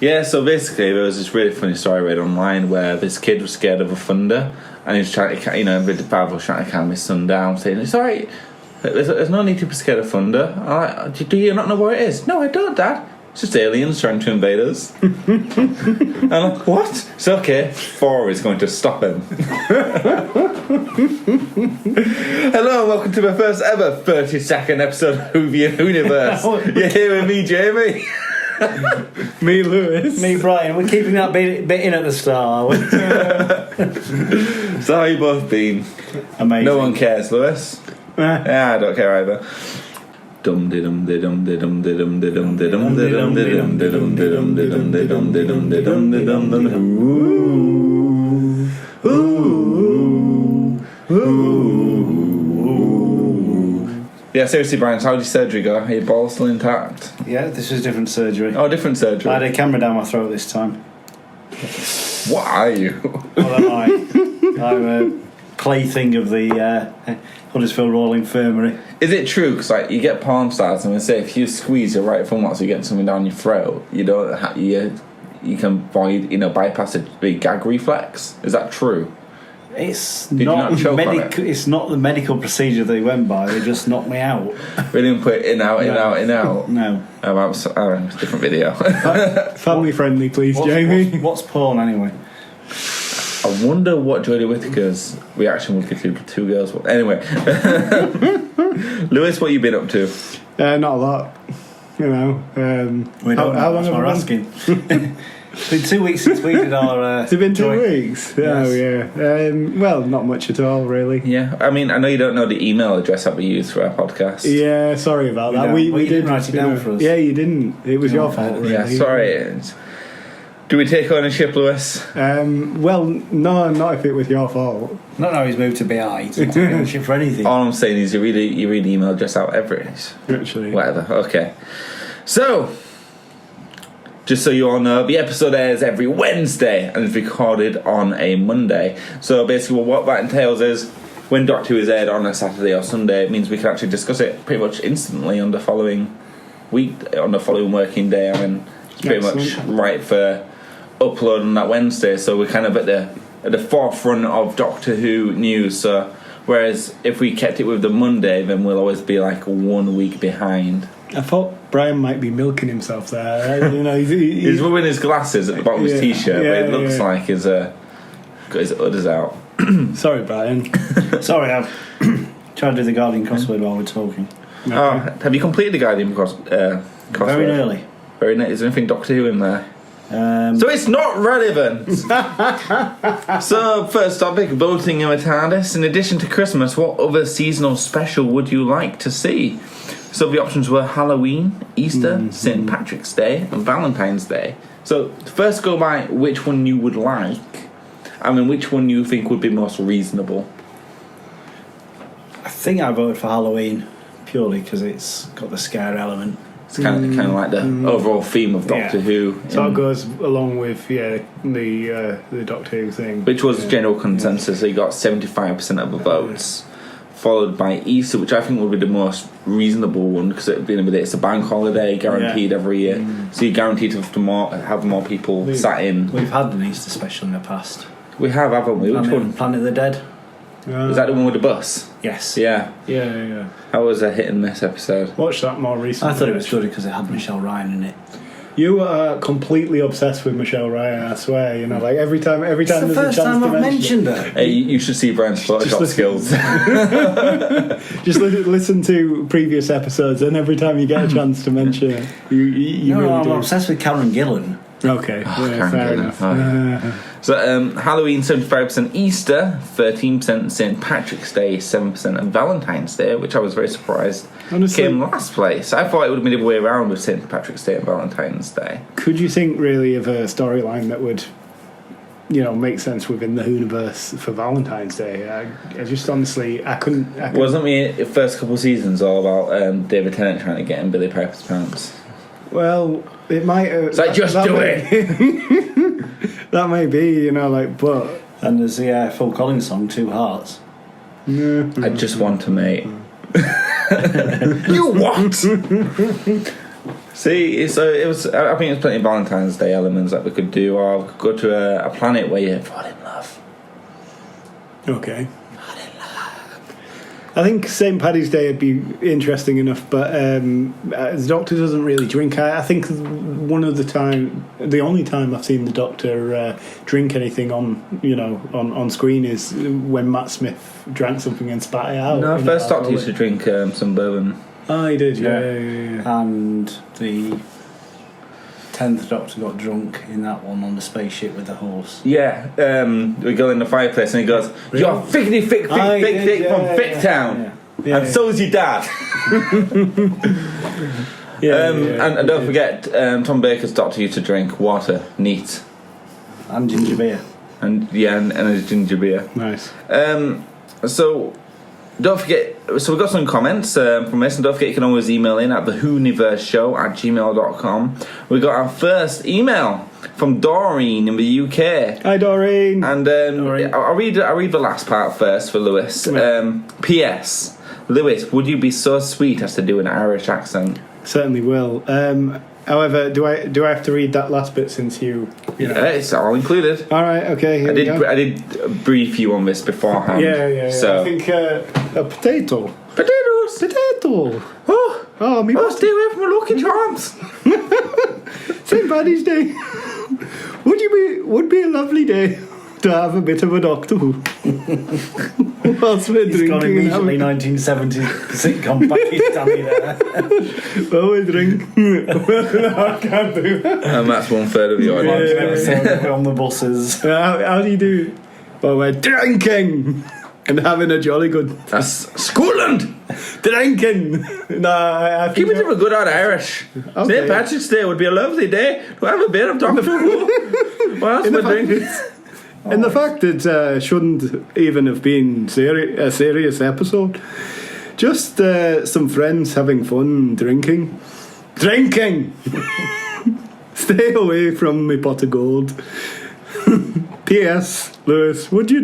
Yeah, so basically there was this really funny story I read online where this kid was scared of a thunder and he was trying to, the father was trying to calm his son down, saying, it's alright, there's no need to be scared of thunder. I'm like, do you not know what it is? No, I don't, Dad. It's just aliens trying to invade us. I'm like, what? It's okay. 4 is going to stop him. Hello and welcome to my first ever 30-second episode of Whoniverse. You're here with me, Jamie. Me, Lewis. Me, Brian. We're keeping that bit in at the start, are we? So how you both been? Amazing. No one cares, Lewis. Yeah, I don't care either. Dum de dum de dum de dum de dum de dum de dum de dum de dum de dum de dum de dum de dum de dum de dum de dum de dum. Yeah, seriously, Brian, how did your surgery go? Are your balls still intact? Yeah, this was different surgery. Oh, different surgery. I had a camera down my throat this time. What are you? What am I? I'm a plaything of the Huddersfield Royal Infirmary. Is it true? Because you get porn stars and they say if you squeeze your right thumb while you get something down your throat, you don't you can avoid bypass a big gag reflex. Is that true? It's Did not you not medical. It's not the medical procedure they went by. They just knocked me out. We didn't put in out. No. It's a different video. Family friendly, please, Jamie. What's porn anyway? I wonder what Jodie Whittaker's reaction would be to 2 girls. Anyway, Lewis, what you been up to? Not a lot. We don't know. How long That's have what we're we asking. It's been 2 weeks since we did our. Has it been 2 weeks? Yes. Oh yeah. Well, not much at all, really. Yeah, I mean, I know you don't know the email address that we use for our podcast. Yeah, sorry about that. We didn't write it down for us. Yeah, you didn't. It was your fault, really. Yeah, sorry. Do we take ownership, Lewis? Well, no, not if it was your fault. Not now he's moved to BI. He's not taking ownership for anything. All I'm saying is you read the email address out Actually. whatever. Okay. So, just so you all know, the episode airs every Wednesday and is recorded on a Monday. So basically what that entails is when Doctor Who is aired on a Saturday or Sunday, it means we can actually discuss it pretty much instantly on the following week, on the following working day. I mean, it's pretty much right for upload on that Wednesday. So we're kind of at the forefront of Doctor Who news. So whereas if we kept it with the Monday, then we'll always be like 1 week behind. I thought Brian might be milking himself there. He's rubbing his glasses at the bottom of his t-shirt, but it looks like he's got his udders out. Sorry, Brian. Sorry, I've tried to do the Guardian crossword while we're talking. Okay. Oh, have you completed the Guardian crossword? Very nearly. Very nearly. Is there anything Doctor Who in there? So it's not relevant. So, first topic, voting in the TARDIS. In addition to Christmas, what other seasonal special would you like to see? So the options were Halloween, Easter, St. Patrick's Day, and Valentine's Day. So first go by which one you would like. I mean, which one you think would be most reasonable. I think I voted for Halloween purely because it's got the scare element. It's kind of like the overall theme of Doctor Who. So it goes along with the Doctor Who thing, which was general consensus. So you got 75% of the votes, followed by Easter, which I think would be the most reasonable one because it's a bank holiday guaranteed every year, so you're guaranteed to have more people sat in. We've had an Easter special in the past. We have, haven't we? Which one? Planet of the Dead. Is that the one with the bus? Yes. Yeah. That was a hit and miss episode. Watched that more recently. I thought it was good because it had Michelle Ryan in it. You are completely obsessed with Michelle Ryan, I swear. Like every time there's a chance to mention It's the first time I've mentioned her. Hey, you should see Brian's Photoshop skills. Just listen to previous episodes, and every time you get a chance to mention it, you really I'm do. obsessed with Karen Gillan. Okay, fair enough. So Halloween 75%, Easter 13%, St. Patrick's Day 7%, and Valentine's Day, which I was very surprised Honestly, came last place. I thought it would have been the other way around with St. Patrick's Day and Valentine's Day. Could you think really of a storyline that would make sense within the Whoniverse for Valentine's Day? I just honestly I couldn't. Wasn't the first couple of seasons all about David Tennant trying to get in Billy Piper's pants? Well, it might. It's like, just do it. That may be, but. And there's the Phil Collins song, 2 Hearts. I just want to mate. You what? See, so it was. I think there's plenty of Valentine's Day elements that we could do, or we could go to a planet where you fall in love. Okay. I think St. Paddy's Day would be interesting enough, but the Doctor doesn't really drink. I think the only time I've seen the Doctor drink anything on screen is when Matt Smith drank something and spat it out. No, first Doctor used to drink some bourbon. Oh, he did, yeah. And the 10th Doctor got drunk in that one on the spaceship with the horse. Yeah, we go in the fireplace and he goes, Really? "You're fickety fick from Ficktown, and so's your dad." And don't forget, Tom Baker's Doctor used to drink water, neat, And ginger beer. and a ginger beer. Nice. So don't forget, so we've got some comments from this, and don't forget you can always email in at thewhoniverseshow@gmail.com. We got our first email from Doreen in the UK. Hi, Doreen. And Doreen. I'll read the last part first for Lewis. P.S. Lewis, would you be so sweet as to do an Irish accent? Certainly will. However, do I have to read that last bit since you know? Yeah, it's all included. All right, okay. Here we go. I did brief you on this beforehand. Yeah. So I think a potato. potatoes. Potato. Oh, me. stay away from my Lucky Charms. St. Paddy's Day. Would be a lovely day to have a bit of a Doctor Who. Whilst we're He's got drinking. immediately 1970s sitcom Pakistani there. Well, we drink. No, I can't do that. And that's 1/3 of your audience. We're on the buses. How do you do it? Well, we're drinking and having a jolly good That's Scotland. drinking. No, I Keep think it a good old Irish. Okay. St. Patrick's Day would be a lovely day to have a bit of Doctor Who. Whilst In the we're drinking. And the fact it shouldn't even have been a serious episode. Just some friends having fun drinking. Drinking! Stay away from me pot of gold. P.S. Lewis, would you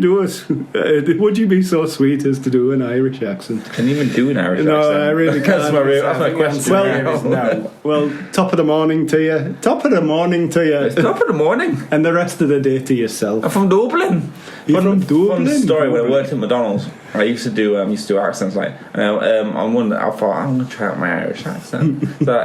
would you be so sweet as to do an Irish accent? Can you even do an Irish No, accent? I really can't. That's my question. Well, top of the morning to you. Top of the morning to you. It's top of the morning. And the rest of the day to yourself. I'm from Dublin. You're from Dublin? Fun story, when I worked at McDonald's, I used to do accents like, on one I thought, I'm going to try out my Irish accent. So,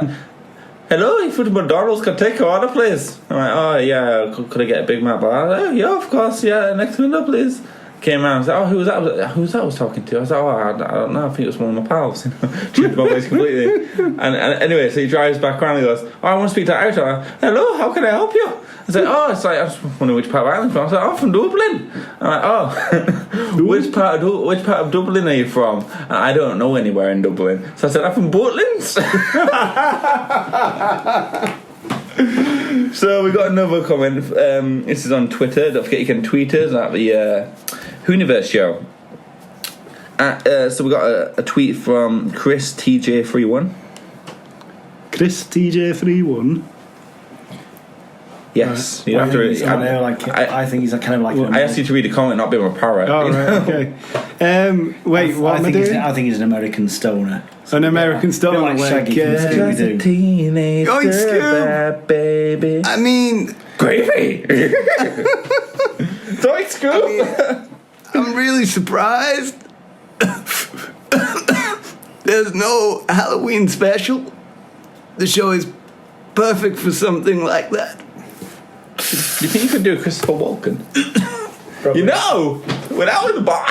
hello, if you're from McDonald's, can I take your order, please? I'm like, oh, yeah, could I get a Big Mac? Oh, yeah, of course, yeah, next window, please. Came around and said, oh, who's that I was talking to? I was like, oh, I don't know, I think it was one of my pals. Changed my voice completely. And anyway, so he drives back around and he goes, oh, I want to speak to Irish. I'm like, hello, how can I help you? I said, oh, it's like, I just wondering which part of Ireland from. I said, I'm from Dublin. I'm like, oh, which part of Dublin are you from? And I don't know anywhere in Dublin. So I said, I'm from Butlins. So we got another comment. This is on Twitter. Don't forget you can tweet us at the Whoniverse Show. So we got a tweet from Chris TJ31. Chris TJ31. Yes, you have to. I think he's kind of like. I asked you to read the comment, not be my parrot. Oh, right, okay. Wait, what am I doing? I think he's an American stoner. An American stoner, like Shaggy from Just a Scooby-Doo. teenage Scoob. baby. I mean, Gravy. Toy Scoop. I'm really surprised. There's no Halloween special. The show is perfect for something like that. You think you could do a Christopher Walken? You know, when I was a boy,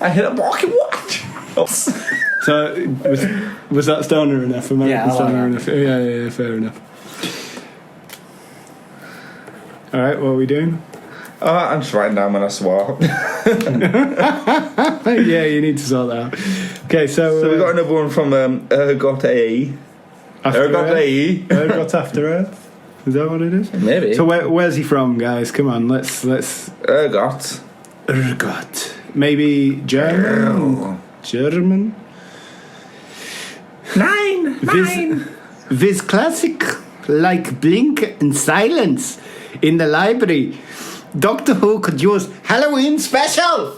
I hit a pocket watch. Oh. So was that stoner enough? American stoner enough? Yeah, fair enough. All right, what are we doing? I'm just writing down when I swore. Yeah, you need to sort that out. Okay, so we got another one from Ergot AE. Ergot After Earth. Is that what it is? Maybe. So where's he from, guys? Come on, let's. Ergot. Maybe German. Oh. German. Nine. Viz classic like Blink and Silence in the library. Doctor Who could use Halloween special.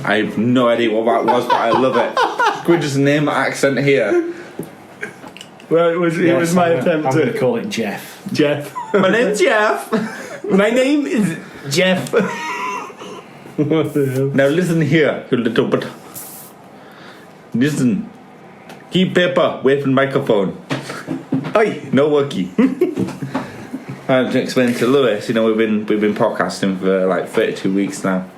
I have no idea what that was, but I love it. Could we just name the accent here? Well, it was my attempt I'm to going to call it Jeff. Jeff. My name's Jeff. My name is Jeff. What the hell? Now listen here, you little bit. Listen. Keep paper away from microphone. Oi. No worky. I had to explain to Lewis, we've been podcasting for like 32 weeks now.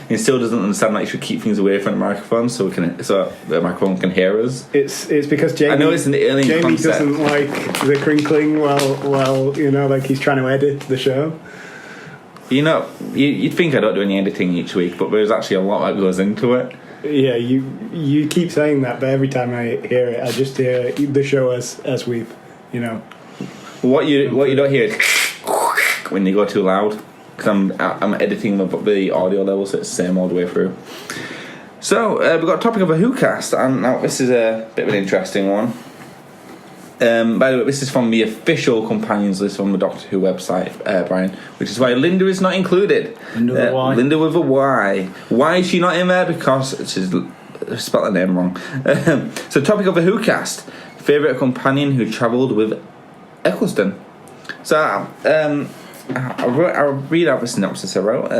He still doesn't understand that you should keep things away from the microphone so the microphone can hear us. It's because Jamie. I know it's an alien Jamie concept. doesn't like the crinkling while like he's trying to edit the show. You'd think I don't do any editing each week, but there's actually a lot that goes into it. Yeah, you keep saying that, but every time I hear it, I just hear the show as we've, What you don't hear is when you go too loud, because I'm editing the audio level, so it's the same all the way through. So we've got a topic of a WhoCast, and now this is a bit of an interesting one. By the way, this is from the official companions list on the Doctor Who website, Brian, which is why Linda is not included. Linda with a Y. Linda with a Y. Why is she not in there? Because she's spelled her name wrong. So, topic of a WhoCast: favourite companion who travelled with Eccleston. So, I'll read out the synopsis I wrote.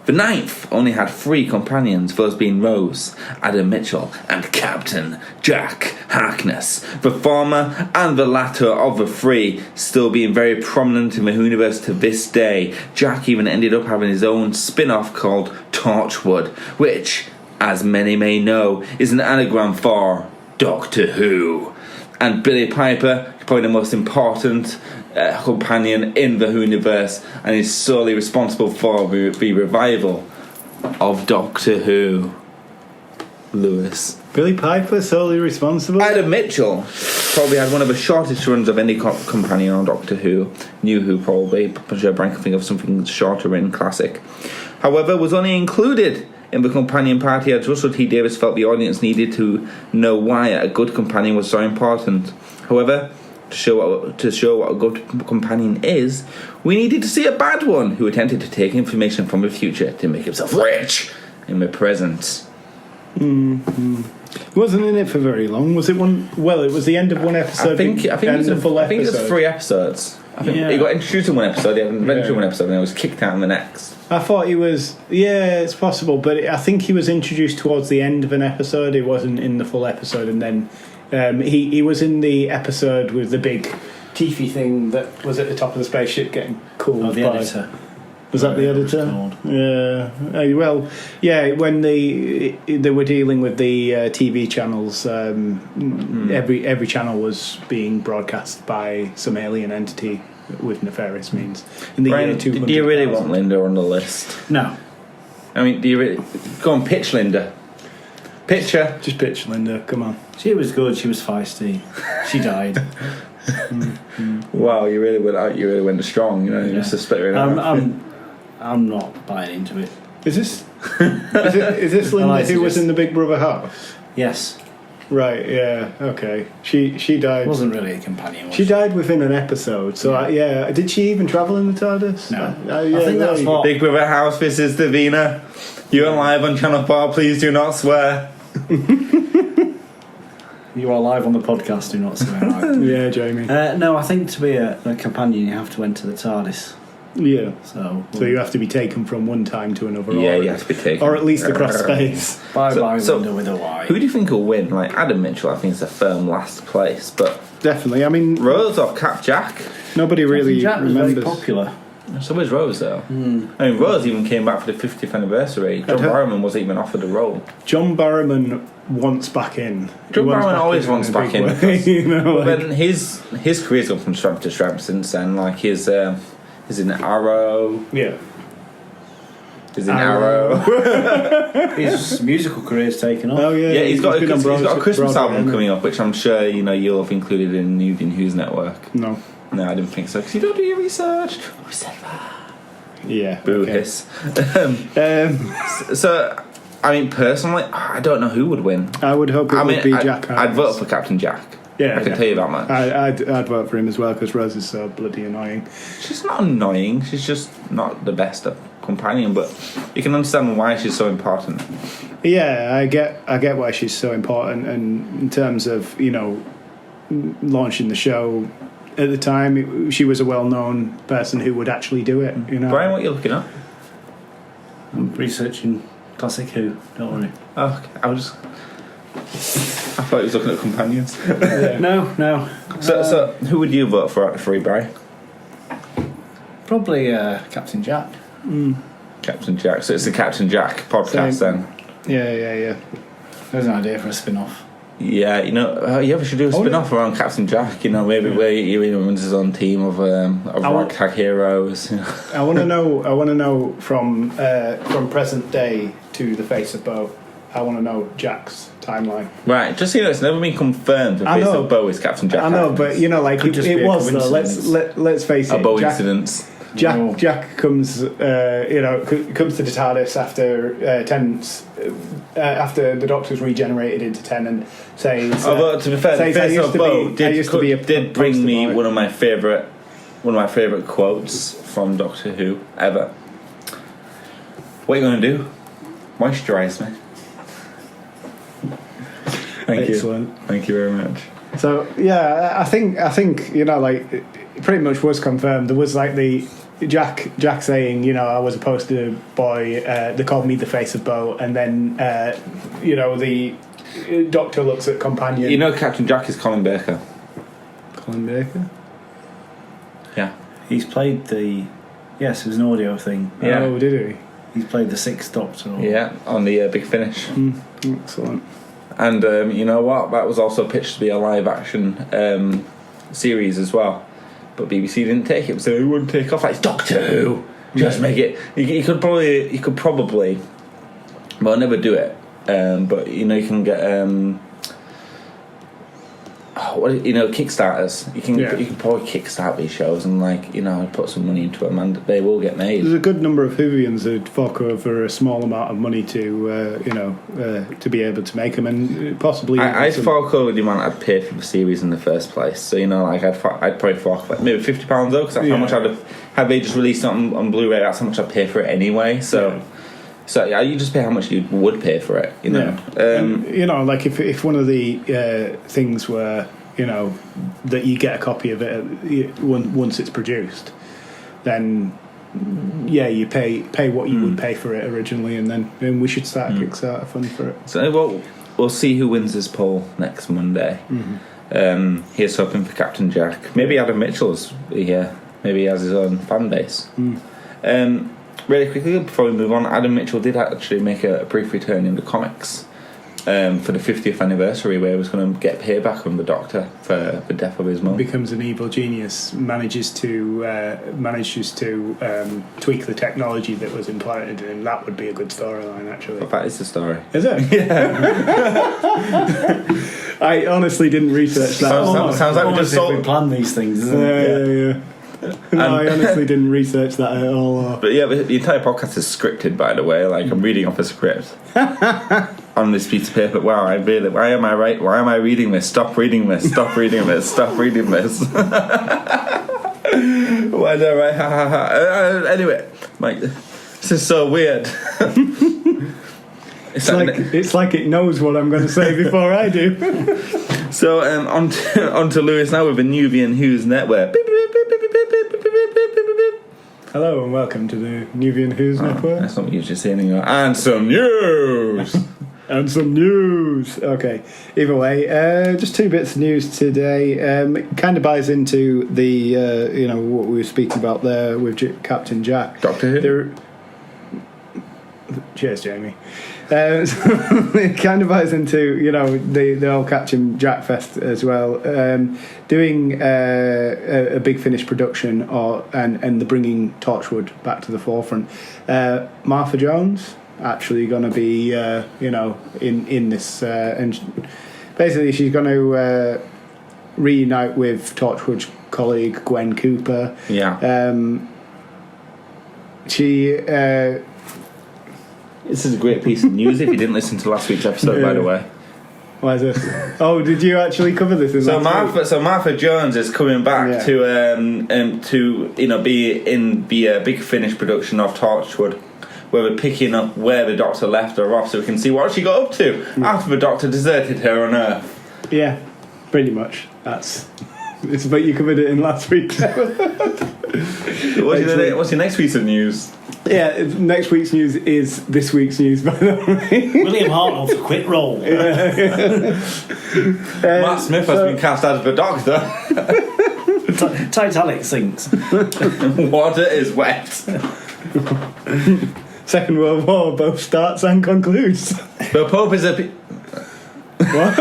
The ninth only had 3 companions, those being Rose, Adam Mitchell, and Captain Jack Harkness. The former and the latter of the 3 still being very prominent in the Whoniverse to this day. Jack even ended up having his own spin-off called Torchwood, which, as many may know, is an anagram for Doctor Who. And Billy Piper, probably the most important companion in the Whoniverse, and is solely responsible for the revival of Doctor Who. Lewis. Billy Piper solely responsible. Adam Mitchell probably had one of the shortest runs of any companion on Doctor Who. New Who probably. I'm sure Brian can think of something shorter in classic. However, was only included in the companion party as Russell T Davies felt the audience needed to know why a good companion was so important. However, to show what a good companion is, we needed to see a bad one who attempted to take information from the future to make himself rich in the present. Wasn't in it for very long. Was it one? Well, it was the end of one episode. I think it was a full episode. I think it was 3 episodes. I think he got introduced in one episode, he had an adventure in one episode, and then was kicked out in the next. I thought he was. Yeah, it's possible, but I think he was introduced towards the end of an episode. He wasn't in the full episode, and then he was in the episode with the big teethy thing that was at the top of the spaceship getting cooled. Oh, the editor. Was that the editor? Yeah. Well, yeah. When they were dealing with the TV channels, every channel was being broadcast by some alien entity with nefarious means. In the Brian, year 200,000. do you really want Linda on the list? No. I mean, do you really... Go on, pitch Linda. Pitch her. Just pitch Linda. Come on. She was good. She was feisty. She died. Wow, you really went strong. You just to split her in half. I'm not buying into it. Is this Linda who was in the Big Brother house? Yes. Right. Yeah. Okay. She died. Wasn't really a companion. She died within an episode. So did she even travel in the TARDIS? No. I think that's what. Big Brother house. This is Davina. You're live on Channel 4. Please do not swear. You are live on the podcast. Do not swear. Right? Yeah, Jamie. No, I think to be a companion, you have to enter the TARDIS. Yeah. So you have to be taken from one time to another. Yeah, you have to be taken. Or at least across space. Bye Linda with a Y. Who do you think will win? Like Adam Mitchell, I think is a firm last place, but Definitely. I mean, Rose or Cap Jack? nobody really Jack was remembers. very popular. So was Rose though. I mean, Rose even came back for the 50th anniversary. John Barrowman wasn't even offered a role. John Barrowman wants back in. John Barrowman always wants back in. Because, like, then his career's gone from strength to strength since then. Like he's in Arrow. Yeah. He's in Arrow. His musical career's taken off. Oh yeah. Yeah, he's got a Christmas Broadway, album coming up, which I'm sure you'll have included in Nubian Who's network. No. No, I didn't think so because you don't do your research. Who said that? Yeah. Boo okay. hiss. So, I mean, personally, I don't know who would win. I would hope it would be Jack. I'd vote for Captain Jack. Yeah, I can tell you that much. I'd vote for him as well because Rose is so bloody annoying. She's not annoying. She's just not the best companion, but you can understand why she's so important. Yeah, I get why she's so important, and in terms of launching the show at the time, she was a well-known person who would actually do it. You know, Brian, what are you looking at? I'm researching Classic Who. Don't worry. Oh, okay. I thought he was looking at companions. Yeah. No. So who would you vote for out of three, Brian? Probably Captain Jack. Captain Jack. So it's the Captain Jack podcast Same. then. Yeah. There's an idea for a spin-off. Yeah, you ever should do a spin-off around Captain Jack. You know, maybe where he runs his own team of ragtag heroes. You know. I want to know from present day to the face of Bo. I want to know Jack's timeline. Right, just so you know, it's never been confirmed. The face of Bo is Captain Jack. I know, but you know, like it was though. Let's face it. A Bo incident. Jack comes, comes to the TARDIS after Tennant's, after the Doctor's regenerated into Tennant, says. Although to be fair, the face of Bo did bring me one of my favourite quotes from Doctor Who ever. What are you going to do? Moisturise me. Excellent. Thank you very much. So yeah, I think like it pretty much was confirmed. There was like the Jack saying, I was a poster boy. They called me the face of Bo, and then the Doctor looks at companion. Captain Jack is Colin Baker. Colin Baker. Yeah, he's played the. Yes, it was an audio thing. Yeah. Oh, did he? He's played the Sixth Doctor. Yeah, on the Big Finish. Excellent. And you know what? That was also pitched to be a live-action series as well. But BBC didn't take it, so it wouldn't take off. Like, it's Doctor Who! Just make it... You could probably... Well, I'll never do it. But, you can get... Kickstarters. You can probably kickstart these shows and put some money into them, and they will get made. There's a good number of Whovians who'd fork over a small amount of money to be able to make them, and possibly. I'd fork over the amount I'd pay for the series in the first place. So I'd probably fork maybe £50 though, because that's how much I'd have they just released it on Blu-ray. That's how much I'd pay for it anyway. So. Yeah. So you just pay how much you would pay for it, Yeah. Like if one of the things were, that you get a copy of it once it's produced, then you pay what you would pay for it originally, and then we should start a Kickstarter fund for it. So we'll see who wins this poll next Monday. Here's hoping for Captain Jack. Maybe Adam Mitchell's here. Maybe he has his own fan base. Really quickly, before we move on, Adam Mitchell did actually make a brief return in the comics for the 50th anniversary, where he was going to get payback on the Doctor for the death of his mum. Becomes an evil genius, manages to tweak the technology that was implanted in him. That would be a good storyline, actually. But that is the story. Is it? Yeah. I honestly didn't research that. Sounds like we just we plan these things, isn't it? Yeah. No, I honestly didn't research that at all. But yeah, the entire podcast is scripted, by the way. I'm reading off a script on this piece of paper. Wow, why am I reading this? Stop reading this. Stop reading this. Stop reading this. Why do I? Anyway, Mike, this is so weird. It's like it knows what I'm going to say before I do. So on to Lewis now with the Nuvian Who's Network. Hello and welcome to the Nuvian Who's Network. That's not what you were just saying anymore. And some news! And some news! Okay, either way, just two bits of news today. It kind of buys into the, what we were speaking about there with Captain Jack. Doctor Who? Cheers, Jamie. It kind of buys into the whole Captain Jack Fest as well, doing a Big Finish production and the bringing Torchwood back to the forefront. Martha Jones actually going to be in this, and basically she's going to reunite with Torchwood's colleague Gwen Cooper. Yeah. She. This is a great piece of news if you didn't listen to last week's episode, by the way. Why is this? Oh, did you actually cover this? So Martha Jones is coming back to be in the Big Finish production of Torchwood, where we're picking up where the Doctor left her off, so we can see what she got up to after the Doctor deserted her on Earth. Yeah, pretty much. But you covered it in last week's episode. What's your next piece of news? Yeah, next week's news is this week's news, by the way. William Hartnell to quit role. Matt Smith has been cast as the Doctor. Titanic sinks. Water is wet. Second World War both starts and concludes. The Pope is a... What?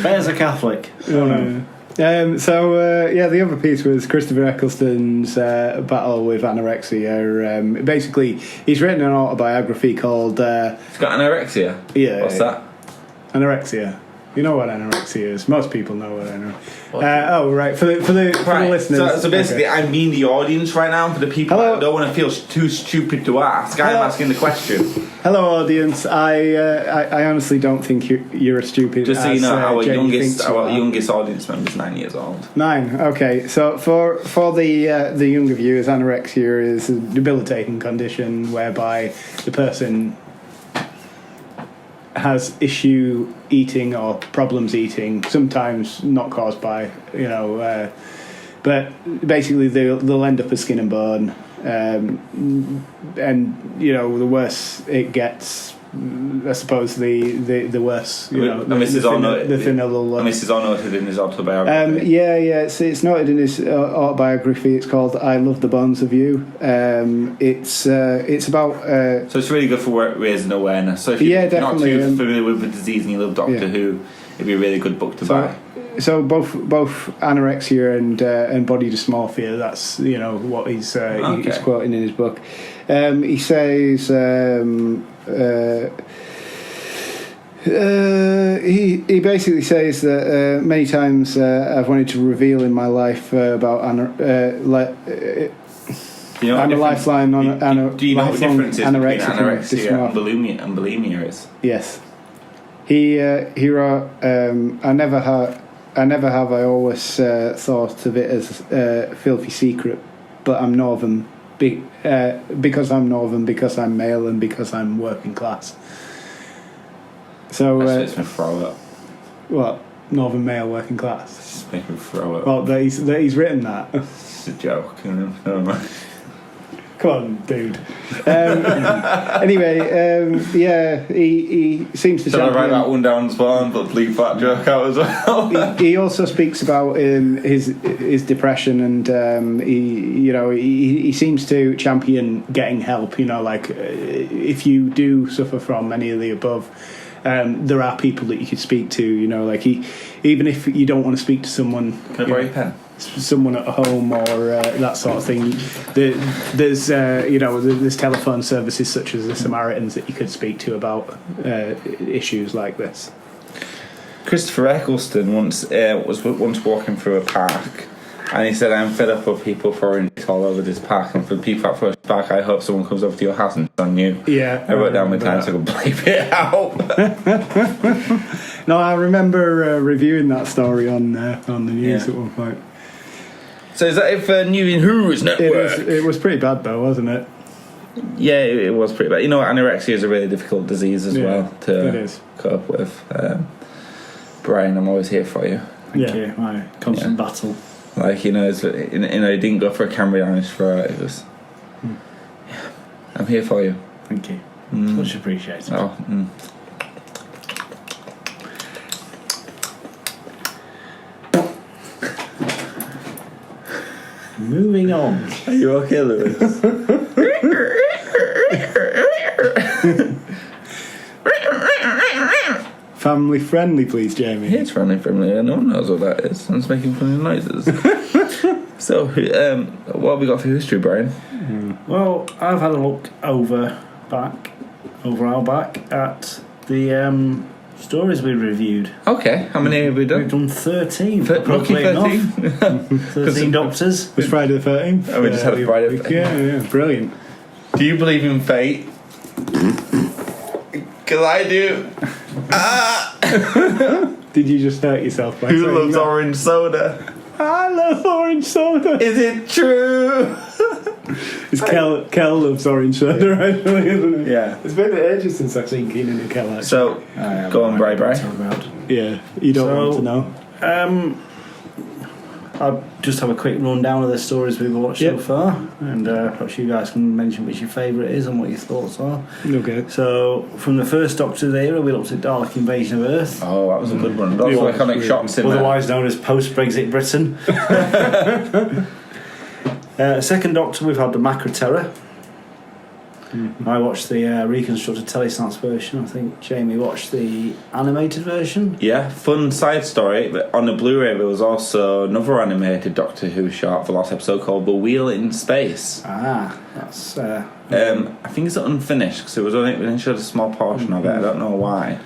Bear's a Catholic. Oh, no. The other piece was Christopher Eccleston's battle with anorexia. Basically, he's written an autobiography called... He's got anorexia? Yeah. What's that? Anorexia. You know what anorexia is. Most people know what anorexia is. For the listeners. So basically, okay. I'm being the audience right now for the people that don't want to feel too stupid to ask. I'm asking the question. Hello, audience. I honestly don't think you're as stupid. Just so you know, our youngest audience member is 9 years old. 9. Okay. So for the younger viewers, anorexia is a debilitating condition whereby the person has issue eating or problems eating, sometimes not caused by, but basically they'll end up as skin and bone, and the worse it gets, I suppose the worse, Mrs. noted in his autobiography. It's noted in his autobiography. It's called "I Love the Bones of You." It's about. So it's really good for raising awareness. So if you're not too familiar with the disease and you love Doctor Who, it'd be a really good book to buy. So both anorexia and body dysmorphia. That's what he's quoting in his book. He says he basically says that many times I've wanted to reveal in my life about I'm a lifeline on do you know what the difference is between anorexia and bulimia is? Yes. He wrote, I never have. I always thought of it as a filthy secret, but I'm northern because I'm northern, because I'm male, and because I'm working class. So that's me throw up. What? Northern male working class? It's just making me throw up. Well, that he's written that. It's a joke. Never mind. Come on, dude. Anyway, he seems to. Shall I write that one down as well and bleep that joke out as well? He also speaks about his depression, and he seems to champion getting help. If you do suffer from any of the above, there are people that you could speak to. Even if you don't want to speak to someone. Can I borrow your pen? Someone at home or that sort of thing. There's telephone services such as the Samaritans that you could speak to about issues like this. Christopher Eccleston was once walking through a park, and he said, "I'm fed up with people throwing it all over this park, and for people that throw it back, I hope someone comes over to your house and it's on you." Yeah, I wrote down my time so I could bleep it out. No, I remember reviewing that story on the news at one point. So is that if New in Who's network? It was pretty bad though, wasn't it? Yeah, it was pretty bad. Anorexia is a really difficult disease as well to cope with. Brian, I'm always here for you. Thank you. My constant battle. He didn't go for a Camry on his throat. It was. Yeah, I'm here for you. Thank you. Much appreciated. Oh. Moving on. Are you okay, Lewis? Family friendly, please, Jamie. It's family friendly. No one knows what that is. I'm just making funny noises. So, what have we got for history, Brian? Well, I've had a look over our back at the stories we reviewed. Okay, how many have we done? We've done 13. Lucky 13. 13 Doctors. It was Friday the 13th. Oh, we just had a Friday the 13th. Yeah, brilliant. Do you believe in fate? Because I do. Did you just hurt yourself by Who saying loves that? orange soda? I love orange soda. Is it true? It's Kel loves orange soda, actually, isn't it? Yeah. It's been ages since I've seen Keenan and Kel, actually. So, go on, Bri. Yeah, you don't want to know. I'll just have a quick rundown of the stories we've watched so far, and perhaps you guys can mention which your favourite is and what your thoughts are. Okay. So, from the first Doctor's era, we looked at Dalek Invasion of Earth. Oh, that was a good one. Lots of iconic shots in there. Otherwise known as post-Brexit Britain. Second Doctor, we've had the Macra Terror. I watched the reconstructed telestats version. I think Jamie watched the animated version. Yeah, fun side story. But on the Blu-ray, there was also another animated Doctor Who short for the last episode called "The Wheel in Space." That's. I think it's unfinished because they showed a small portion of it. I don't know why.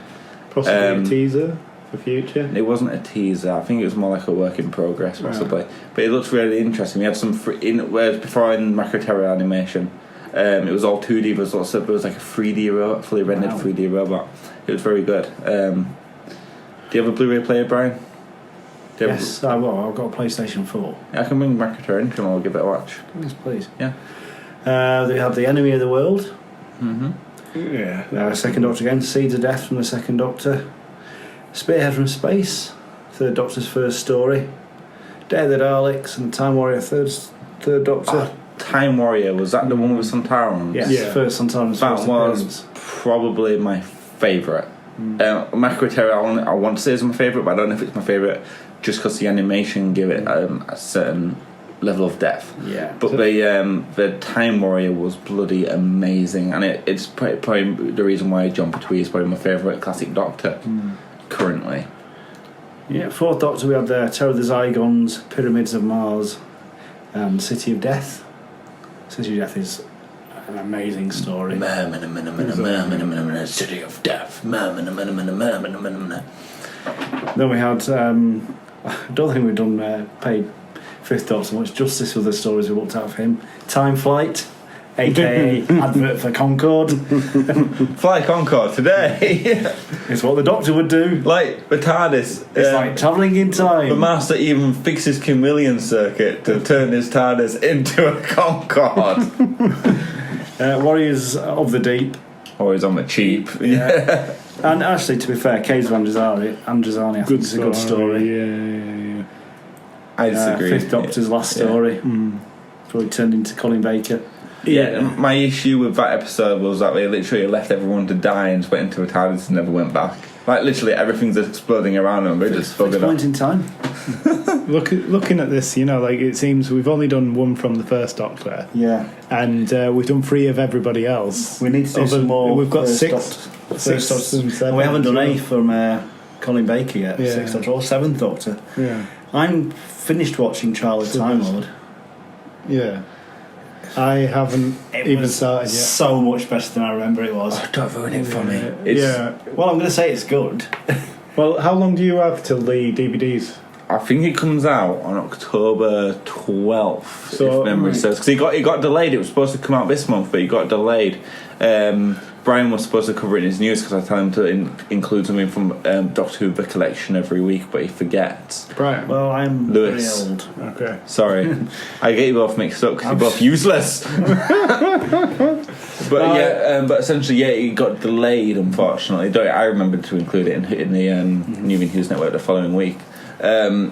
Possibly a teaser for future. It wasn't a teaser. I think it was more like a work in progress, possibly. Right. But it looks really interesting. We had some before in Macra Terror animation. It was all 2D, but it was like a 3D robot, fully rendered 3D robot. It was very good. Do you have a Blu-ray player, Brian? Yes, I've got a PlayStation 4. Yeah, I can bring Macra Terror into and I'll give it a watch. Yes, please. Yeah. They have The Enemy of the World. Mm-hmm. Yeah. Second Doctor again. Seeds of Death from the Second Doctor. Spearhead from Space. Third Doctor's first story. Day of the Daleks and Time Warrior. Third Doctor. Time Warrior, was that the one with Santaran? Yes, first Santaran's that was probably my favourite. Macra Terror, I want to say is my favourite, but I don't know if it's my favourite just because the animation gave it a certain level of depth. Yeah. But the Time Warrior was bloody amazing, and it's probably the reason why John Pertwee is probably my favourite classic Doctor currently. Yeah, fourth Doctor we had Terror of the Zygons, Pyramids of Mars, and City of Death. City of Death is an amazing story. City of Death. Then we had, I don't think we've done paid fifth Doctor much justice with the stories we looked at of him. Time Flight, aka advert for Concorde. Fly Concorde today. It's what the Doctor would do. Like the TARDIS. It's like travelling in time. The Master even fixes Kim Williams' circuit to turn his TARDIS into a Concorde. Warriors of the Deep. Always on the cheap. Yeah. And actually, to be fair, Caves of Androzani, I think it's a good story. Yeah. I disagree. Fifth Doctor's last story. Probably turned into Colin Baker. Yeah, my issue with that episode was that they literally left everyone to die and just went into a TARDIS and never went back. Like, literally everything's exploding around them. They just buggered up. Point in time. Looking at this, like it seems we've only done one from the first Doctor. Yeah. And we've done 3 of everybody else. We need to do some more. We've got six Doctors and 7. And we haven't done any from Colin Baker yet. Yeah. 6th Doctor or 7th Doctor. Yeah. I'm finished watching Trial of Time Lord. Yeah. I haven't even started yet. So much better than I remember it was. Oh, don't ruin it for me. Well, I'm going to say it's good. Well, how long do you have till the DVDs? I think it comes out on October 12th, if memory serves. Because it got delayed. It was supposed to come out this month, but it got delayed. Brian was supposed to cover it in his news because I tell him to include something from Doctor Who The Collection every week, but he forgets. Brian? Well, I'm Lewis. very old. Okay. Sorry. I get you both mixed up because you're both useless. But essentially, it got delayed, unfortunately. I remember to include it in the New News Network the following week. I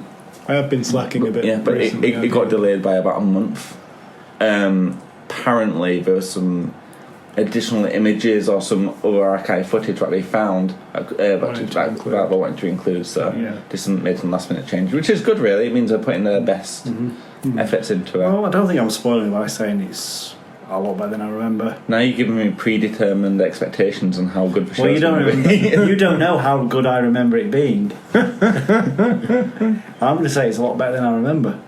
have been slacking a bit. Yeah, but it got delayed by about a month. Apparently, there was some additional images or some other archive footage that they found that they wanted to include. So just made some last minute change, which is good, really. It means they're putting their best efforts into it. Well, I don't think I'm spoiling by saying it's a lot better than I remember. Now you're giving me predetermined expectations on how good the show's going to be. You don't know how good I remember it being. I'm going to say it's a lot better than I remember.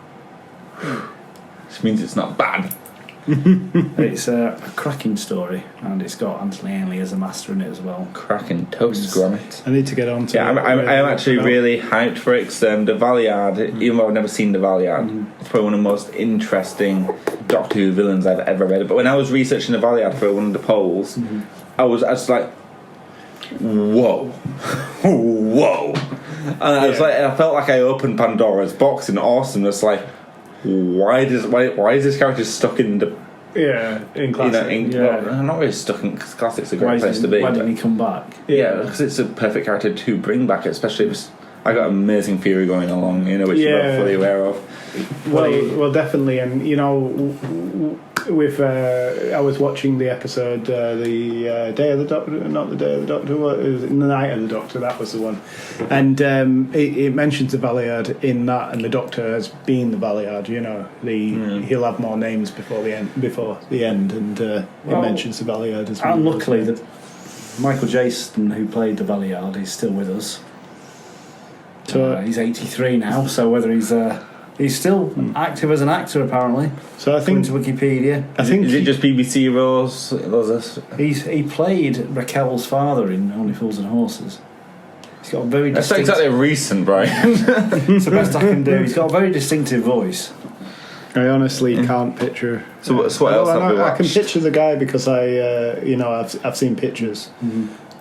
Which means it's not bad. It's a cracking story, and it's got Anthony Ainley as a master in it as well. Cracking toast grommet. I need to get on to it. I am actually really hyped for it because the Valiard, even though I've never seen the Valiard, it's probably one of the most interesting Doctor Who villains I've ever read. But when I was researching the Valiard for one of the polls, I was like, whoa, whoa. And I was like, I felt like I opened Pandora's box in awesomeness. Like, why is this character stuck in the in classic? Well, not really stuck in because classic's a great place to be. Why didn't he come back? Yeah, because it's a perfect character to bring back, especially if I got an amazing theory going along, which you're not fully aware of. Well, definitely, and with I was watching the episode, the Day of the Doctor, not the Day of the Doctor, what it was the Night of the Doctor, that was the one, and it mentions the Valiard in that, and the Doctor has been the Valiard. He'll have more names before the end, and it mentions the Valiard as well. And luckily that Michael Jason, who played the Valiard, is still with us. So he's 83 now. So whether he's still active as an actor, apparently. So I think to Wikipedia. Is it just BBC roles? He played Raquel's father in Only Fools and Horses. He's got a very. That's not exactly recent, Brian. It's the best I can do. He's got a very distinctive voice. I honestly can't picture. So what else have we watched? I can picture the guy because I've seen pictures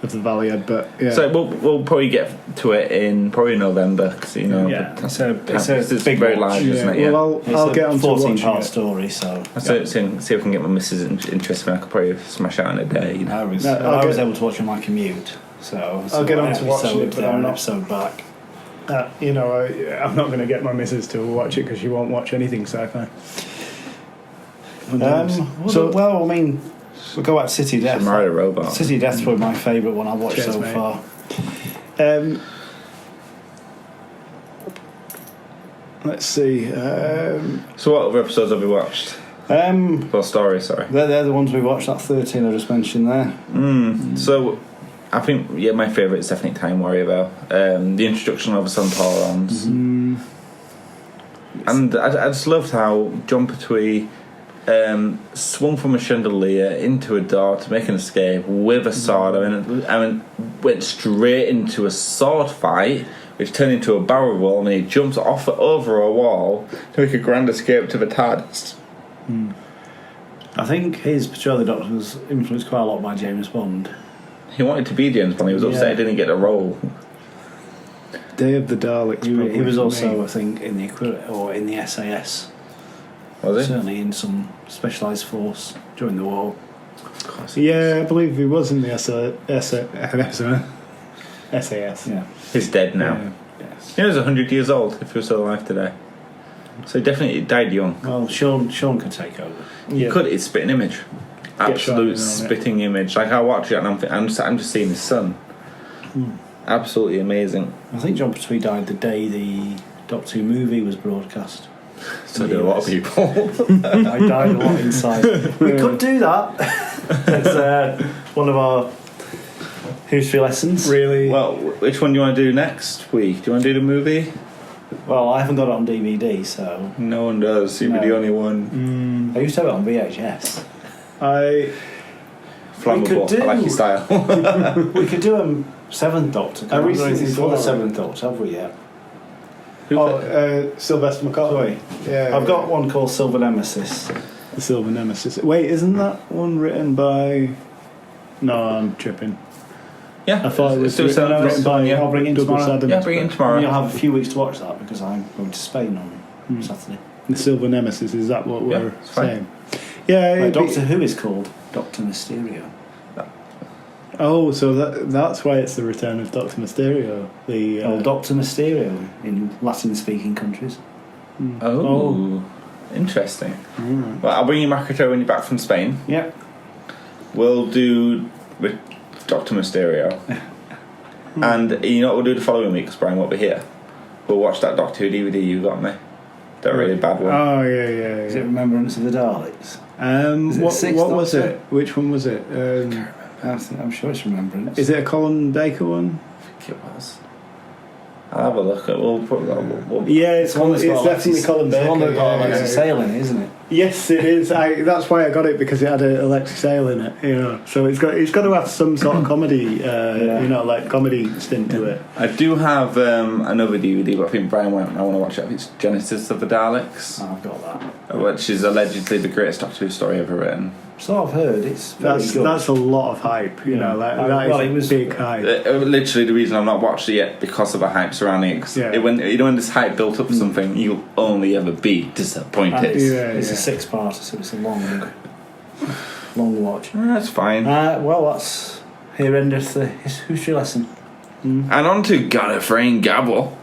of the Valiard, but yeah. So we'll probably get to it in probably November, because it's a big, very large, isn't it? Yeah. Well, I'll get on to watching 14-part story. So see if I can get my missus interested. I could probably smash out in a day. I was able to watch on my commute, so I'll get on to watching it, but I'm not episode back. I'm not going to get my missus to watch it because she won't watch anything sci-fi. We'll go back to City Death. Mario Robot. City Death's probably my favourite one I've watched far. Let's see. So what other episodes have we watched? Story, sorry. They're the ones we watched. That 13 I just mentioned there. So I think my favourite is definitely Time Warrior though. The introduction of Centaurons. And I just loved how John Pertwee swung from a chandelier into a door to make an escape with a sword. I mean, went straight into a sword fight, which turned into a barrel roll, and he jumped over a wall to make a grand escape to the TARDIS. I think his portrayal of the Doctor was influenced quite a lot by James Bond. He wanted to be James Bond. He was upset he didn't get a role. Day of the Daleks. He was also, I think, in the SAS. Was he? Certainly in some specialised force during the war. Yeah, I believe he was in the SAS. Yeah. He's dead now. Yes. He was 100 years old if he was still alive today. So he definitely died young. Well, Sean could take over. He could. It's spitting image. Absolute spitting image. Like I watch it and I'm just seeing his son. Absolutely amazing. I think John Pertwee died the day the Doctor Who movie was broadcast. So did a lot of people. I died a lot inside. We could do that. It's one of our history lessons. Really? Well, which one do you want to do next week? Do you want to do the movie? Well, I haven't got it on DVD, so... No one does. You'd be the only one. I used to have it on VHS. Flammable. I like your style. We could do a Seventh Doctor. I recently anything for the Seventh Doctor, have we yet? Sylvester McCoy. Yeah, I've got one called Silver Nemesis. The Silver Nemesis. Wait, isn't that one written by... No, I'm tripping. Yeah, I thought it was written by... I'll bring it in tomorrow. Bring it in tomorrow. You'll have a few weeks to watch that because I'm going to Spain on Saturday. The Silver Nemesis, is that what we're saying? Yeah. Doctor Who is called Doctor Mysterio. Oh, so that's why it's the return of Doctor Mysterio. Doctor Mysterio in Latin-speaking countries. Interesting. Well, I'll bring you Macro when you're back from Spain. Yeah. We'll do with Doctor Mysterio. And you know what we'll do the following week, because Brian won't be here? We'll watch that Doctor Who DVD you got me. That really bad one. Oh, yeah. Is it Remembrance of the Daleks? What was it? Which one was it? I'm sure it's Remembrance. Is it a Colin Baker one? I think it was. I'll have a look at. We'll yeah, it's definitely Colin Baker. It's one that's got Alexis Sale in it, isn't it? Yes, it is. That's why I got it, because it had Alexis Sale in it. So it's got to have some sort of comedy, like comedy stint to it. I do have another DVD, but I think Brian went. I want to watch it. It's Genesis of the Daleks. Oh, I've got that. Which is allegedly the greatest Doctor Who story ever written. So I've heard it's very good. That's a lot of hype. That is big hype. Literally, the reason I've not watched it yet because of the hype surrounding it. When this hype built up for something, you'll only ever be disappointed. It's a 6-parter, so it's a long watch. That's fine. That's here endeth the history lesson. And on to Gallifrey and Gabble.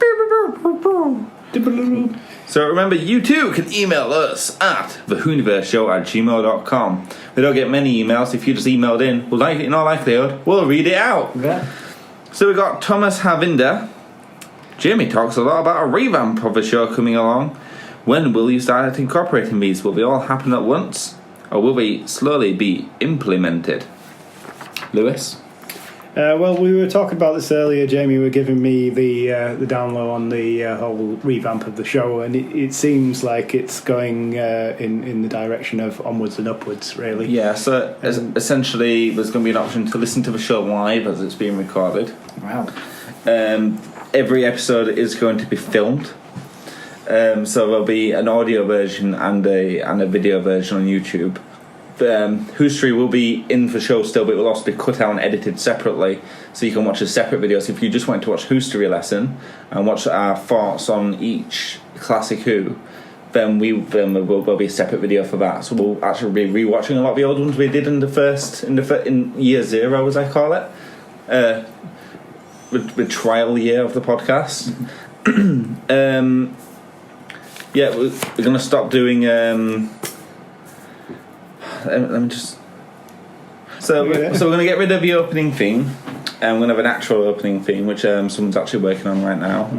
So remember, you too can email us at thewhoniverseshow@gmail.com. We don't get many emails. If you just emailed in, in all likelihood, we'll read it out. Yeah. So we got Thomas Havinder. Jamie talks a lot about a revamp of the show coming along. When will you start incorporating these? Will they all happen at once? Or will they slowly be implemented? Lewis? Well, we were talking about this earlier. Jamie were giving me the download on the whole revamp of the show, and it seems like it's going in the direction of onwards and upwards, really. Yeah, so essentially there's going to be an option to listen to the show live as it's being recorded. Wow. Every episode is going to be filmed. So there'll be an audio version and a video version on YouTube. History will be in the show still, but it will also be cut out and edited separately, so you can watch a separate video. So if you just want to watch History lesson and watch our thoughts on each classic Who, then will be a separate video for that. So we'll actually be rewatching a lot of the old ones we did in year zero, as I call it, the trial year of the podcast. Yeah, we're going to stop doing. Let me just. So we're going to get rid of the opening theme, and we're going to have an actual opening theme, which someone's actually working on right now.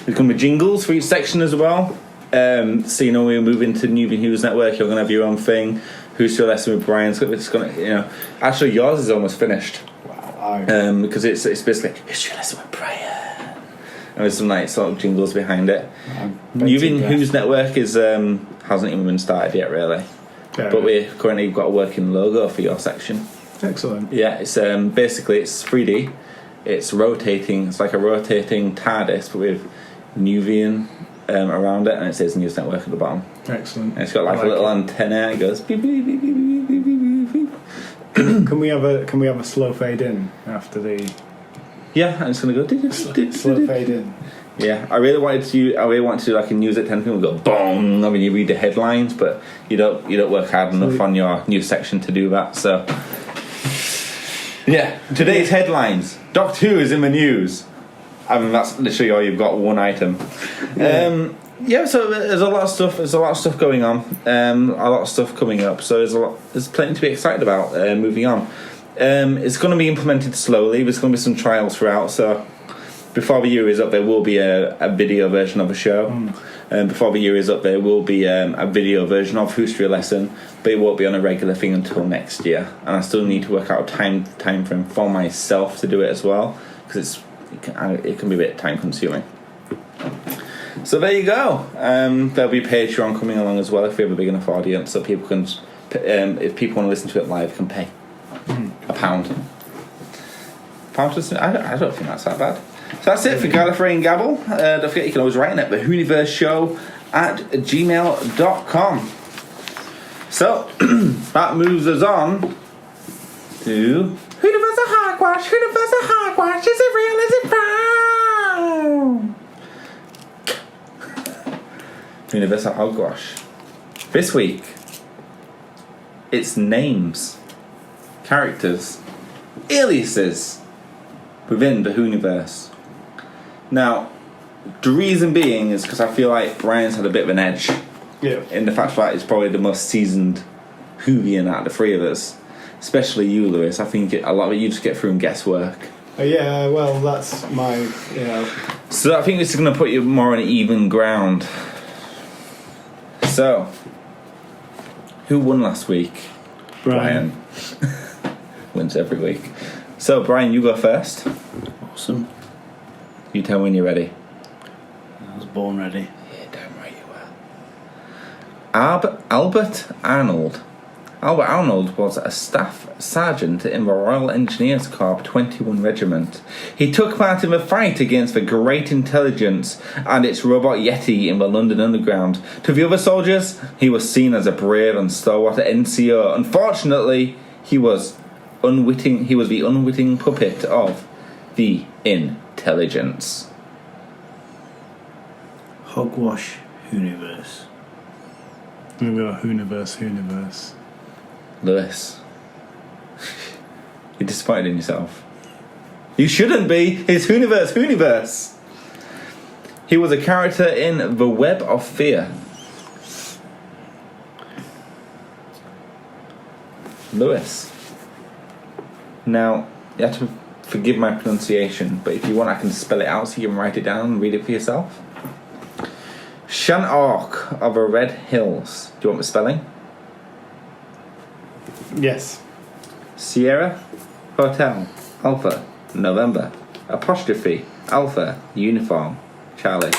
There's going to be jingles for each section as well. So when we move into New Who's Network, you're going to have your own thing. Who's Your Lesson with Brian? So it's going to, actually yours is almost finished. Wow. Because it's basically Who's Your Lesson with Brian. And there's some sort of jingles behind it. New Who's Network hasn't even been started yet, really. Yeah, but we've currently got a working logo for your section. Excellent. Yeah, it's basically it's 3D. It's rotating. It's like a rotating TARDIS, but with Nuvian around it, and it says News Network at the bottom. Excellent. And it's got like a little antenna. It goes beep beep beep beep beep beep beep beep. Can we have a slow fade in after the? Yeah, I'm just gonna go slow fade in. Yeah, I really wanted to do like a news at 10 people go bong when you read the headlines, but you don't work hard enough on your news section to do that. So yeah, today's headlines: Doctor Who is in the news. I mean, that's literally all you've got, one item. Yeah, so there's a lot of stuff. There's a lot of stuff going on. A lot of stuff coming up. So there's plenty to be excited about. Moving on, it's going to be implemented slowly. There's going to be some trials throughout. So before the year is up, there will be a video version of a show. Before the year is up, there will be a video version of History Lesson, but it won't be on a regular thing until next year. And I still need to work out a time frame for myself to do it as well, because it can be a bit time consuming. So there you go. There'll be Patreon coming along as well if we have a big enough audience, so people can, if people want to listen to it live, can pay £1. I don't think that's that bad. So that's it for Gallifrey and Gabble. Don't forget you can always write in at thewhoniverseshow@gmail.com. So that moves us on to Whoniverse Hogwash. Whoniverse Hogwash. Is it real? Is it found? Whoniverse Hogwash. This week, it's names, characters, aliases within the Whoniverse. Now, the reason being is because I feel like Brian's had a bit of an edge. Yeah. In the fact that he's probably the most seasoned Whovian out of the three of us. Especially you, Lewis. I think a lot of it you just get through in guesswork. Yeah, well, that's my, So I think this is going to put you more on even ground. So, who won last week? Brian. Wins every week. So, Brian, you go first. Awesome. You tell me when you're ready. I was born ready. Yeah, damn right you were. Albert Arnold. Albert Arnold was a staff sergeant in the Royal Engineers Corps 21 Regiment. He took part in the fight against the Great Intelligence and its robot Yeti in the London Underground. To the other soldiers, he was seen as a brave and stalwart NCO. Unfortunately, he was the unwitting puppet of the Intelligence. Hogwash Whoniverse. We go Whoniverse. Lewis. You're disappointed in yourself. You shouldn't be. It's Whoniverse. He was a character in The Web of Fear. Lewis. Now, you have to forgive my pronunciation, but if you want, I can spell it out so you can write it down and read it for yourself. Shan Ark of the Red Hills. Do you want the spelling? Yes. Sierra Hotel Alpha November apostrophe Alpha Uniform Charlie. Do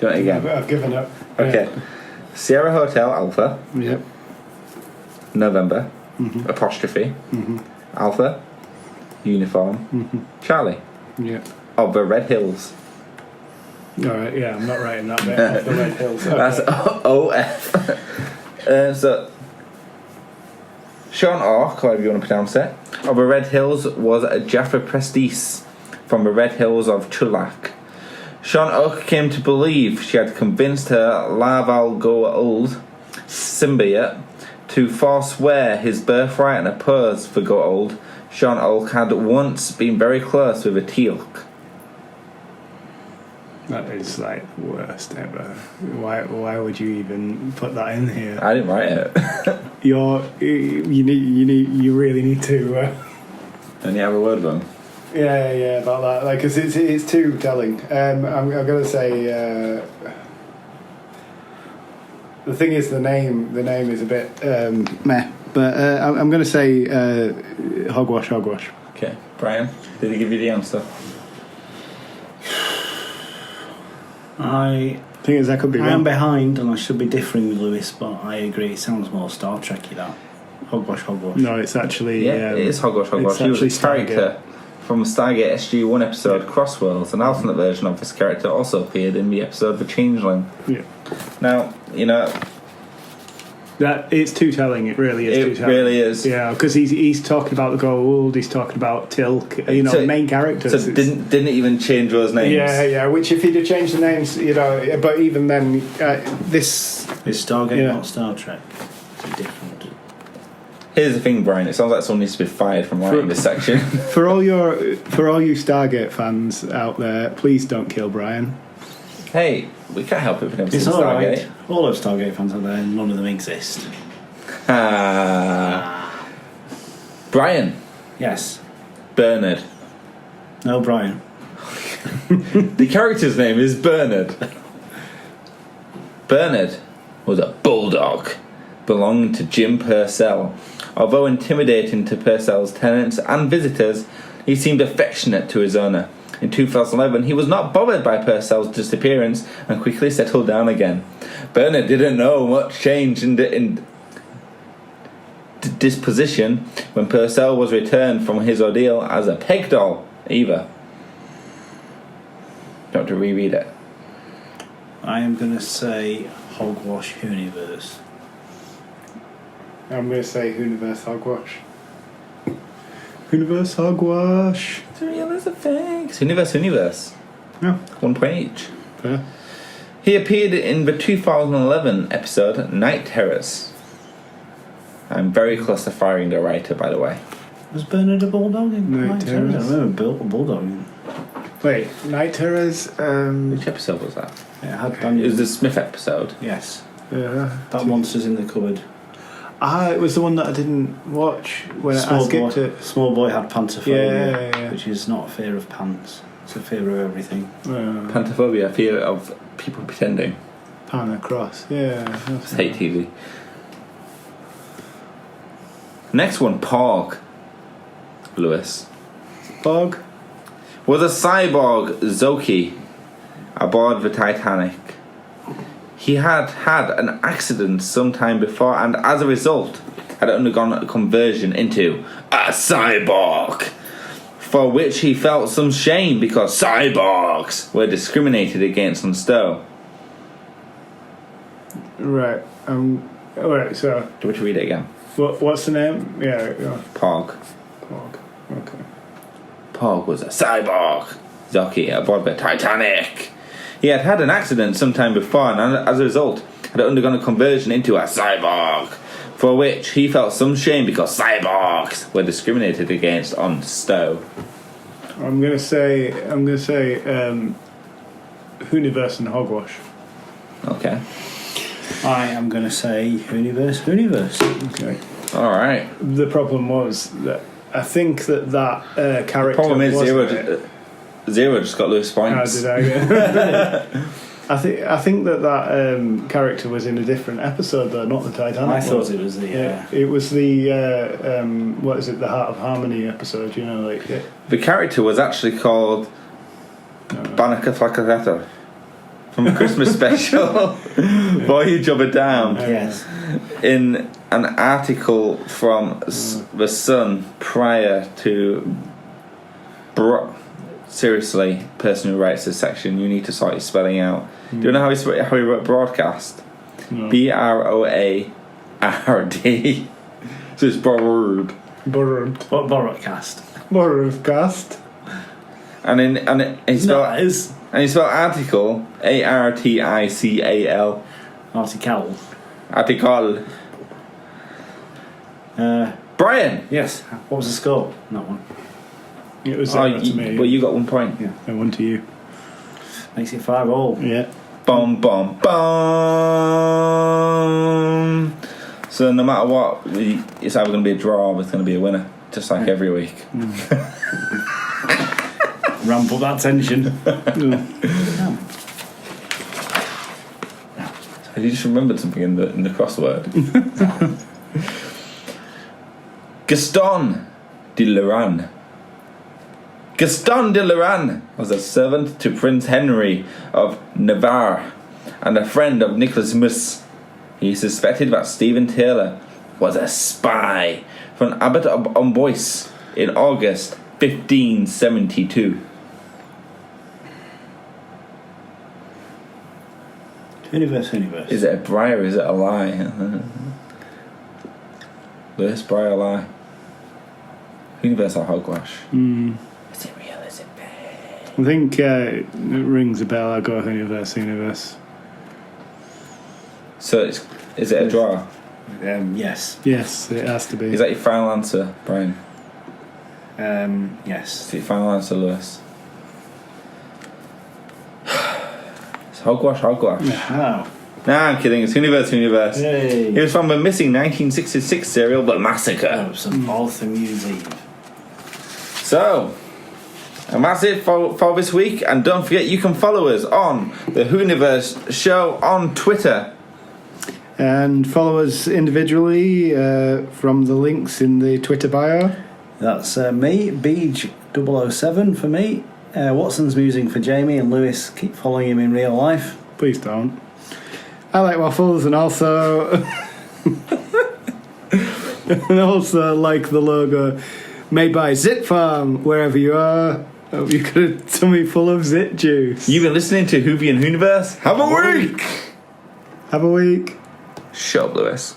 you want it again? I've given up. Okay. Yeah. Sierra Hotel Alpha Yep. November apostrophe Alpha Uniform Charlie Yep. of the Red Hills. Alright, yeah, I'm not writing that bit off the Red Hills. Okay. That's OF. So Sean Ark, however you want to pronounce it, of the Red Hills was a Jaffa Prestige from the Red Hills of Chulak. Sean Ark came to believe she had convinced her Laval Goa'uld symbiote to forswear his birthright and oppose for Goa'uld. Sean Ark had once been very close with a Teal'c. That is like the worst ever. Why would you even put that in here? I didn't write it. You really need to. And you have a word of them. Yeah, about that. Like, 'cause it's too telling. I'm gonna say. The thing is, the name is a bit meh. But I'm gonna say hogwash. Okay, Brian, did he give you the answer? I thing is, that could be I am wrong. behind, and I should be differing with Lewis, but I agree. It sounds more Star Trek-y, that. Hogwash. No, it's actually. Yeah, it is Hogwash. it's He was a actually character from Stargate SG-1 episode Crossworlds. An alternate version of this character also appeared in the episode The Changeling. Yeah. Now, you know, That it's too telling. It really is. it too telling. really is. Yeah, because he's talking about the Goa'uld. He's talking about Teal'c. You know, So- main characters. So It's- didn't even change those names. Yeah. Which if he'd have changed the names, you know, but even then, this. Is Stargate Yeah. not Star Trek? Is it different? Here's the thing, Brian. It sounds like someone needs to be fired from writing this section. For all you Stargate fans out there, please don't kill Brian. Hey, we can't help it if we've never It's seen alright. Stargate. All those Stargate fans out there, none of them exist. Brian. Yes. Bernard. No, Brian. The character's name is Bernard. Bernard was a bulldog belonging to Jim Purcell. Although intimidating to Purcell's tenants and visitors, he seemed affectionate to his owner. In 2011, he was not bothered by Purcell's disappearance and quickly settled down again. Bernard didn't know much change in disposition when Purcell was returned from his ordeal as a peg doll, either. Don't have to reread it. I am going to say Hogwash Whoniverse. I'm going to say Whoniverse Hogwash. Whoniverse Hogwash. Whoniverse. Yeah. 1 point each. Fair. He appeared in the 2011 episode Night Terrors. I'm very close to firing the writer, by the way. Was Bernard a bulldog in Night Night Terrors? Terrors? I remember a bulldog in. Wait, Night Terrors. Which episode was that? It had It Daniel. was the Smith episode. Yes. Yeah. That monster's in the cupboard. It was the one that I didn't watch when I skipped it. Small boy had pantophobia, Yeah. which is not a fear of pants. It's a fear of everything. Pantophobia, fear of people pretending. Pan across. Yeah. Just hate TV. Next one, Porg. Lewis. Bog. Was a cyborg Zoki aboard the Titanic. He had had an accident sometime before and as a result had undergone a conversion into a cyborg, for which he felt some shame because cyborgs were discriminated against on Stowe. Right. Alright, so Do you want to read it again? what's the name? Yeah. Porg. Bog. Okay. Porg was a cyborg Zoki aboard the Titanic. He had had an accident sometime before and as a result had undergone a conversion into a cyborg, for which he felt some shame because cyborgs were discriminated against on Stowe. I'm gonna say Whoniverse and Hogwash. Okay. I am going to say Whoniverse. Okay. All right. The problem was that I think that character. Problem is wasn't Zero just got lowest How points. did I get? I think that character was in a different episode though, not the Titanic. I thought one. it was the. It was the what is it? The Heart of Harmony episode. You know, like The character was actually called Banaka Flakakata from a Christmas special, Voyage of a Dam, Yes. in an article from The Sun prior to. Seriously, person who writes this section, you need to sort your spelling out. Do you know how he wrote broadcast? No. Broad. So it's borrowed. Borrowcast. Borrowcast. And he spelled article ARTICAL. Article. Article. Brian. Yes. What was the score? That one. It was to me. Well, you got 1 point. Yeah. And 1 to you. Makes it 5-all. Yeah. Bum bum bum. So no matter what, it's either going to be a draw or it's going to be a winner, just like every week. Ramp up that tension. Have you just remembered something in the crossword? Gaston de Lorraine. Gaston de Lorraine was a servant to Prince Henry of Navarre and a friend of Nicholas Mus. He suspected that Stephen Taylor was a spy from Abbot of Amboise in August 1572. Whoniverse. Is it a bri or is it a lie? Lewis, bri or lie? Whoniverse or hogwash? Is it real? Is it fake? I think it rings a bell. I go Whoniverse. So is it a draw? Yes. Yes, it has to be. Is that your final answer, Brian? Yes. Is it your final answer, Lewis? It's hogwash. Oh. Nah, I'm kidding. It's Whoniverse. Yay. It was from a missing 1966 serial, The Massacre. Some Martha Music. So, and that's it for this week. And don't forget, you can follow us on the Whoniverse Show on Twitter. And follow us individually from the links in the Twitter bio. That's me, Beej007 for me. Watson's Musing for Jamie, and Lewis, keep following him in real life. Please don't. I like waffles and also like the logo made by Zit Farm, wherever you are. Hope you got a tummy full of zit juice. You've been listening to Hoovy and Whoniverse. Have a week! Have a week. Shut up, Lewis.